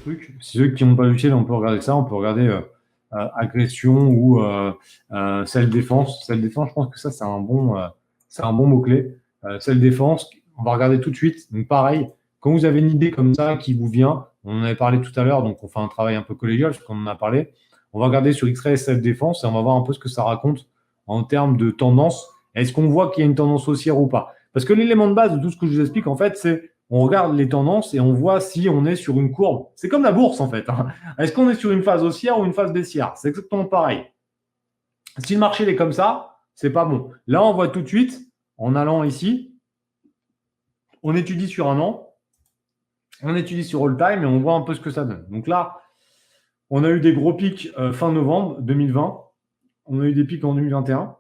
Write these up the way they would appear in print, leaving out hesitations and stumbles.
trucs. Si ceux qui n'ont pas l'utile, on peut regarder ça. On peut regarder agression ou self-défense. Self-défense, je pense que ça, c'est un bon mot-clé. Self-défense, on va regarder tout de suite. Donc, pareil, quand vous avez une idée comme ça qui vous vient, on en avait parlé tout à l'heure, donc on fait un travail un peu collégial, parce qu'on en a parlé. On va regarder sur X-Ray self-défense et on va voir un peu ce que ça raconte en termes de tendance. Est-ce qu'on voit qu'il y a une tendance haussière ou pas? Parce que l'élément de base de tout ce que je vous explique, en fait, c'est on regarde les tendances et on voit si on est sur une courbe. C'est comme la bourse, en fait. Hein. Est-ce qu'on est sur une phase haussière ou une phase baissière? C'est exactement pareil. Si le marché est comme ça, c'est pas bon. Là, on voit tout de suite, en allant ici, on étudie sur un an, on étudie sur all time et on voit un peu ce que ça donne. Donc là, on a eu des gros pics fin novembre 2020. On a eu des pics en 2021.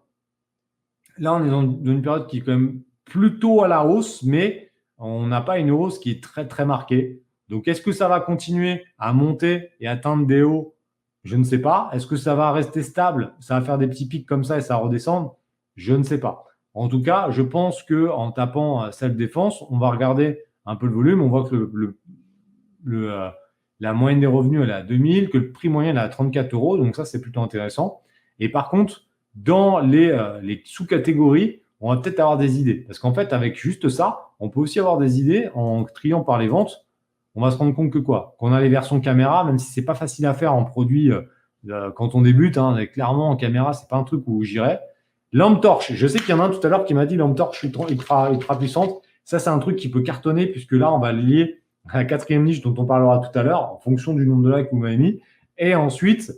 Là, on est dans une période qui est quand même plutôt à la hausse, mais on n'a pas une hausse qui est très, très marquée. Donc, est-ce que ça va continuer à monter et atteindre des hauts? Je ne sais pas. Est-ce que ça va rester stable? Ça va faire des petits pics comme ça et ça va redescendre? Je ne sais pas. En tout cas, je pense qu'en tapant self-défense, on va regarder un peu le volume. On voit que la moyenne des revenus elle est à 2000, que le prix moyen est à 34 euros. Donc, ça, c'est plutôt intéressant. Et par contre, dans les sous-catégories, on va peut-être avoir des idées. Parce qu'en fait, avec juste ça, on peut aussi avoir des idées en triant par les ventes. On va se rendre compte que quoi? Qu'on a les versions caméra, même si c'est pas facile à faire en produit quand on débute, hein, clairement en caméra, c'est pas un truc où j'irais. Lampe torche, je sais qu'il y en a un tout à l'heure qui m'a dit lampe torche ultra puissante. Ça, c'est un truc qui peut cartonner puisque là, on va le lier à la quatrième niche dont on parlera tout à l'heure en fonction du nombre de likes que vous m'avez mis. Et ensuite,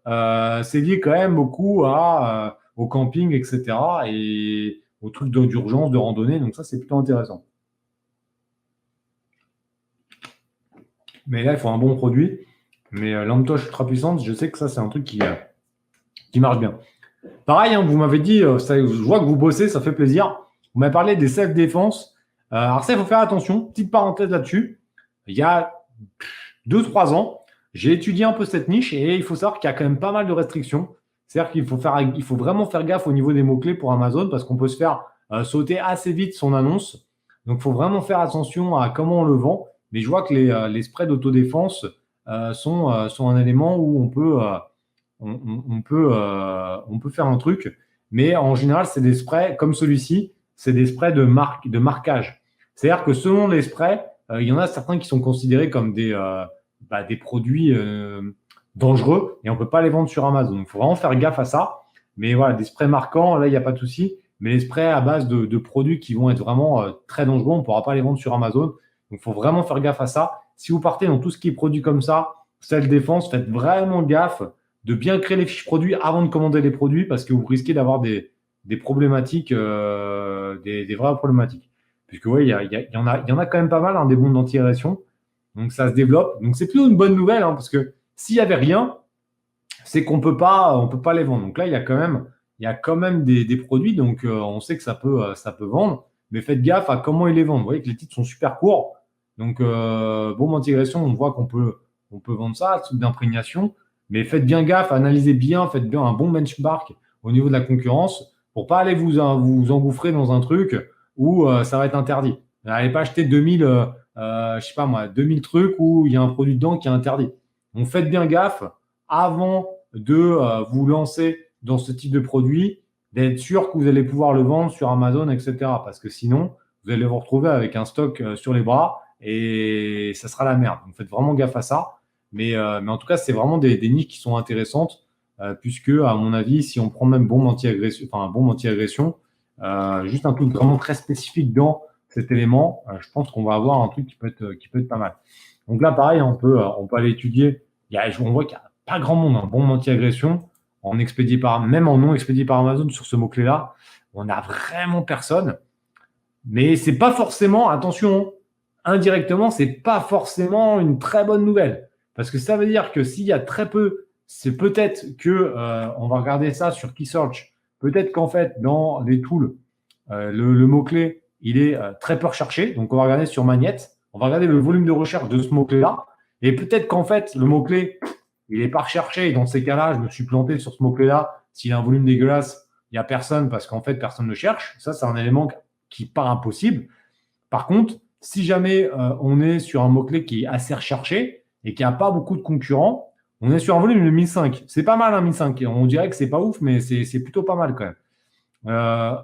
c'est lié quand même beaucoup au camping, etc. et aux trucs d'urgence, de randonnée. Donc ça, c'est plutôt intéressant. Mais là, il faut un bon produit. Mais lampe torche ultra puissante, je sais que ça, c'est un truc qui marche bien. Pareil, hein, vous m'avez dit, je vois que vous bossez, ça fait plaisir. Vous m'avez parlé des self-défense. Alors ça, il faut faire attention. Petite parenthèse là-dessus. Il y a 2-3 ans, j'ai étudié un peu cette niche et il faut savoir qu'il y a quand même pas mal de restrictions. C'est-à-dire qu'il faut vraiment faire gaffe au niveau des mots-clés pour Amazon parce qu'on peut se faire sauter assez vite son annonce. Donc, il faut vraiment faire attention à comment on le vend. Mais je vois que les spreads d'autodéfense sont un élément où on peut faire un truc. Mais en général, c'est des sprays comme celui-ci, c'est des sprays de marquage. C'est-à-dire que selon les sprays, il y en a certains qui sont considérés comme des produits dangereux et on ne peut pas les vendre sur Amazon. Donc, il faut vraiment faire gaffe à ça. Mais voilà, des sprays marquants, là, il n'y a pas de souci. Mais les sprays à base de produits qui vont être vraiment très dangereux, on ne pourra pas les vendre sur Amazon. Donc, il faut vraiment faire gaffe à ça. Si vous partez dans tout ce qui est produit comme ça, self-défense, faites vraiment gaffe de bien créer les fiches produits avant de commander les produits parce que vous risquez d'avoir des problématiques, des vraies problématiques. Puisque oui, il y en a quand même pas mal, hein, des bombes d'anti-agression. Donc ça se développe. Donc c'est plutôt une bonne nouvelle, hein, parce que s'il n'y avait rien, c'est qu'on peut pas les vendre. Donc là, il y a quand même des produits, donc on sait que ça peut vendre, mais faites gaffe à comment ils les vendent. Vous voyez que les titres sont super courts. Donc bombe anti-agression, on voit qu'on peut vendre ça, truc d'imprégnation, mais faites bien gaffe, analysez bien, faites bien un bon benchmark au niveau de la concurrence pour pas aller vous engouffrer dans un truc où ça va être interdit. N'allez pas acheter 2000 je sais pas moi, 2000 trucs où il y a un produit dedans qui est interdit. Donc faites bien gaffe avant de vous lancer dans ce type de produit, d'être sûr que vous allez pouvoir le vendre sur Amazon, etc. Parce que sinon, vous allez vous retrouver avec un stock sur les bras et ça sera la merde. Donc faites vraiment gaffe à ça. Mais en tout cas, c'est vraiment des niches qui sont intéressantes puisque, à mon avis, si on prend même bombe anti-agression, juste un truc vraiment très spécifique dans cet élément, je pense qu'on va avoir un truc qui peut être pas mal. Donc là, pareil, on peut aller étudier. On voit qu'il n'y a pas grand monde, hein, bombe anti-agression, même en non expédié par Amazon sur ce mot-clé-là, on n'a vraiment personne. Mais c'est pas forcément, attention, indirectement, c'est pas forcément une très bonne nouvelle. Parce que ça veut dire que s'il y a très peu, c'est peut-être que, on va regarder ça sur Keysearch, peut-être qu'en fait, dans les tools, le mot-clé, il est très peu recherché. Donc, on va regarder sur Magnette, on va regarder le volume de recherche de ce mot-clé-là. Et peut-être qu'en fait, le mot-clé, il n'est pas recherché. Et dans ces cas-là, je me suis planté sur ce mot-clé-là. S'il a un volume dégueulasse, il n'y a personne parce qu'en fait, personne ne le cherche. Ça, c'est un élément qui paraît impossible. Par contre, si jamais on est sur un mot-clé qui est assez recherché, et qu'il n'y a pas beaucoup de concurrents, on est sur un volume de 1005. C'est pas mal, hein, 1005. On dirait que c'est pas ouf, mais c'est plutôt pas mal quand même.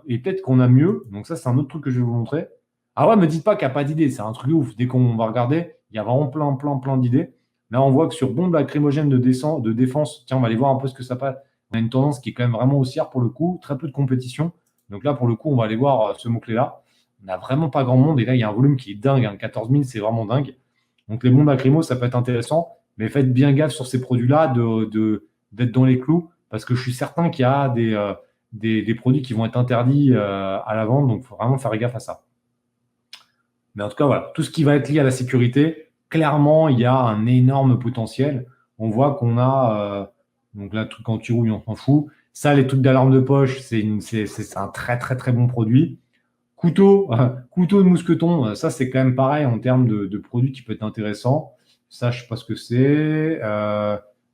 Et peut-être qu'on a mieux. Donc ça, c'est un autre truc que je vais vous montrer. Ah ouais, me dites pas qu'il n'y a pas d'idées. C'est un truc de ouf. Dès qu'on va regarder, il y a vraiment plein d'idées. Là, on voit que sur bombe lacrymogène de défense, tiens, on va aller voir un peu ce que ça passe. On a une tendance qui est quand même vraiment haussière pour le coup. Très peu de compétition. Donc là, pour le coup, on va aller voir ce mot-clé-là. On n'a vraiment pas grand monde. Et là, il y a un volume qui est dingue. 14 000, c'est vraiment dingue. Donc les bombes lacrymo, ça peut être intéressant. Mais faites bien gaffe sur ces produits-là d'être dans les clous. Parce que je suis certain qu'il y a des produits qui vont être interdits à la vente. Donc, il faut vraiment faire gaffe à ça. Mais en tout cas, voilà, tout ce qui va être lié à la sécurité, clairement, il y a un énorme potentiel. On voit qu'on a, donc là, le truc anti-rouille, on s'en fout. Ça, les trucs d'alarme de poche, c'est un très bon produit. Couteau, couteau de mousqueton, ça, c'est quand même pareil en termes de produits qui peut être intéressant. Ça, je ne sais pas ce que c'est.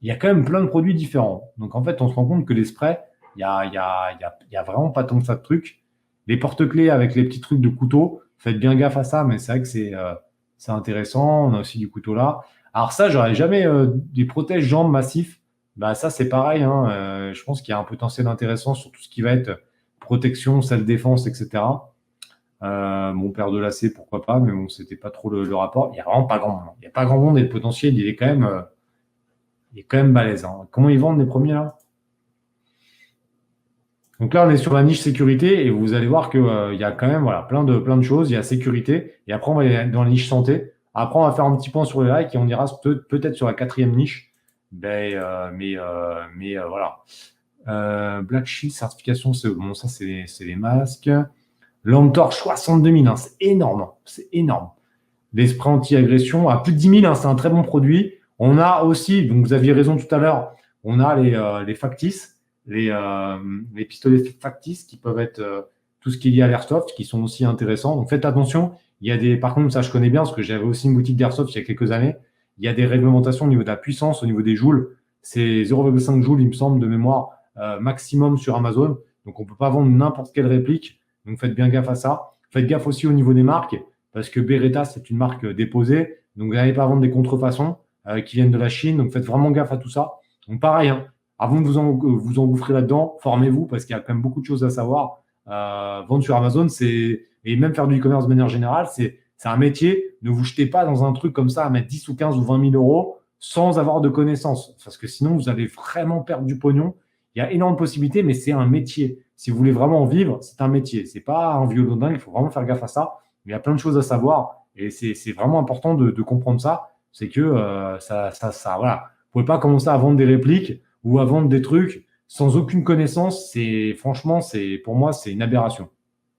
Il y a quand même plein de produits différents. Donc, en fait, on se rend compte que les sprays, il y a vraiment pas tant que ça de trucs. Les porte-clés avec les petits trucs de couteau, faites bien gaffe à ça, mais c'est vrai que c'est intéressant. On a aussi du couteau là. Alors ça, j'aurais jamais des protège-jambes massifs. Bah ça, c'est pareil, hein. Je pense qu'il y a un potentiel intéressant sur tout ce qui va être protection, self-défense, etc. Mon père de lacet, pourquoi pas, mais bon, c'était pas trop le rapport. Il n'y a vraiment pas grand monde. Il n'y a pas grand monde et le potentiel, il est quand même balèze, hein. Comment ils vendent les premiers là? Donc là, on est sur la niche sécurité et vous allez voir qu'il y a quand même voilà, plein de choses. Il y a sécurité et après, on va aller dans la niche santé. Après, on va faire un petit point sur les likes et on ira peut-être sur la quatrième niche. Voilà. Black Shield, certification, bon, ça, c'est les masques. Lampe torche, 62 000, hein, c'est énorme. Hein, c'est énorme. Les sprays anti-agression à plus de 10 000, hein, c'est un très bon produit. On a aussi, donc vous aviez raison tout à l'heure, on a les factices, les pistolets factices qui peuvent être tout ce qui est lié à l'airsoft, qui sont aussi intéressants. Donc faites attention. Par contre, ça je connais bien parce que j'avais aussi une boutique d'airsoft il y a quelques années. Il y a des réglementations au niveau de la puissance, au niveau des joules. C'est 0,5 joules, il me semble, de mémoire maximum sur Amazon. Donc on ne peut pas vendre n'importe quelle réplique. Donc faites bien gaffe à ça. Faites gaffe aussi au niveau des marques parce que Beretta, c'est une marque déposée. Donc vous n'allez pas vendre des contrefaçons qui viennent de la Chine. Donc faites vraiment gaffe à tout ça. Donc pareil, hein, avant de vous engouffrer là-dedans, formez-vous parce qu'il y a quand même beaucoup de choses à savoir. Vendre sur Amazon, et même faire du e-commerce de manière générale, c'est un métier. Ne vous jetez pas dans un truc comme ça à mettre 10 ou 15 ou 20 000 euros sans avoir de connaissances. Parce que sinon, vous allez vraiment perdre du pognon. Il y a énormément de possibilités, mais c'est un métier. Si vous voulez vraiment en vivre, c'est un métier. C'est pas un violon dingue, il faut vraiment faire gaffe à ça. Il y a plein de choses à savoir et c'est vraiment important de comprendre ça. C'est que voilà. Vous ne pouvez pas commencer à vendre des répliques ou à vendre des trucs sans aucune connaissance. Franchement, pour moi, c'est une aberration.